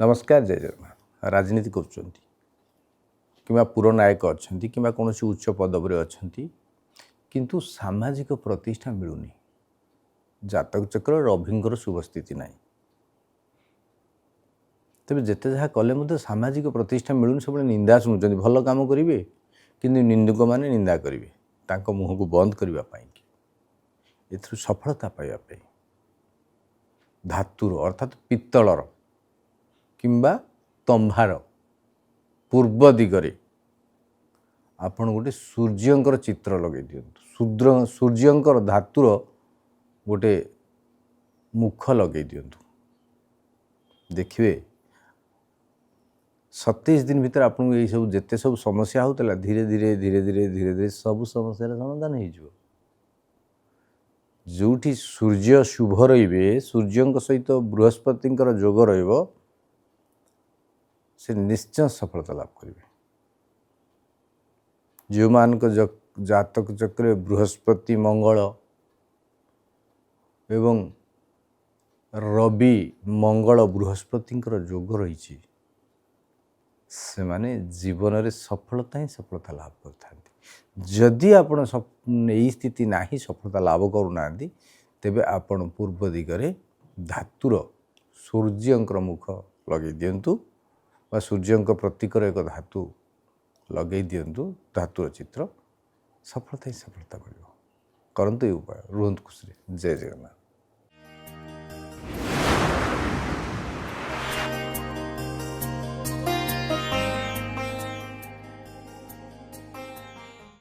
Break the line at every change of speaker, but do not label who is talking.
नमस्कार जय जगन्नाथ। राजनीति करुँच कि पुरनायक अच्छा कि कौन उच्च पदवी अच्छा किंतु सामाजिक प्रतिष्ठा मिलूनी। जातक चक्र रविंकर शुभ स्थिति ना तेज जिते जहाँ कले सामाजिक प्रतिष्ठा मिलूनी। सब निंदा शुणुं भल कम करेंगे कि निंदुक मैंने निंदा करेंगे मुह को बंद करने ए सफलता पाइबापी धातुर अर्थात पित्तलर किंबा तंभार पूर्व दिगरे आपण गोटे सूर्यंकर चित्र लगे दिंतु। सूर्यंकर धातुर गोटे मुख लगे दिंतु। देखिए 27 दिन भीतर आपको ये सब जिते सब समस्या होता धीरे धीरे धीरे धीरे धीरे धीरे सब समस्या समाधान हो। जोठी सूर्य शुभ रे सूर्य सहित बृहस्पति जोग से निश्चय सफलता लाभ करेंगे। जो मान जातक चक्र बृहस्पति मंगल एवं रवि मंगल बृहस्पति जोग रही से माने जीवन में सफलता ही सफलता लाभ करते। जदि आपण यही स्थिति ना सफलता लाभ करूना तेबे आपण पूर्व दिगरे धातुर सूर्यंकर मुख लगे दिंतु बा सूर्यंक प्रतीकर एक धातु लगे दिंतु। धातुर चित्र सफलता ही सफलता करंतु ये उपाय रुहंतु खुशी। जय जगन्नाथ।